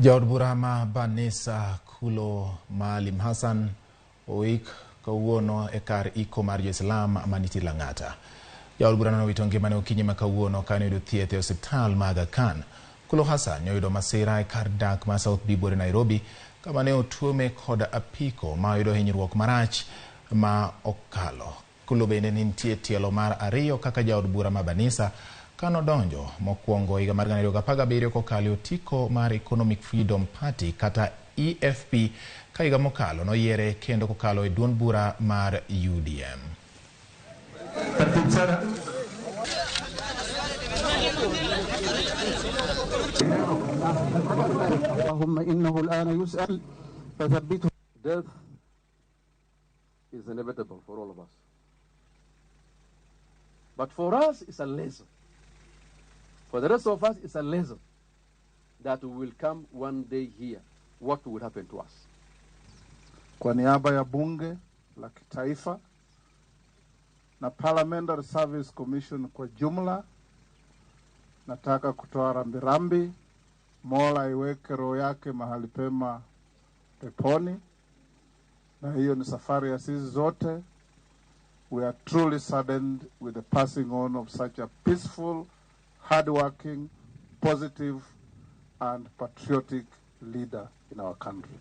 Jaod bura ma Banisa Kulow Hassan oik kawuono e kar iko mar Jo-Islam maniti Lang'ata. Jaod bura no wito ngimane okinyi ma kawuono kane oyudo thieth e osiptal ma Aga Khan. Kulow Hassan oyudo masira e kar dak ma South Bibore, Nairobi, kama ne otuome kod apiko ma oyudo hinyruok marach ma okalo. Kulow bende nitie tielo mar ariyo kaka jaod bura ma Banisa kano donjo mokwongo higa mar 2017 kokalo otiko mar Economic Freedom Party kata EFP ka higa mokalo noyiere kendo kokalo e duond bura mar UDM. Death is inevitable for all of us. But for us, it's a lesson. For the rest of us, it's a lesson that we will come one day here. What will happen to us? Kwa niaba ya Bunge la Kitaifa na Parliamentary Service Commission kwa jumla, nataka kutoa rambirambi. Mola iweke roho yake mahali pema peponi. Na hiyo ni safari ya sisi zote. We are truly saddened with the passing on of such a peaceful, hardworking, positive, and patriotic leader in our country.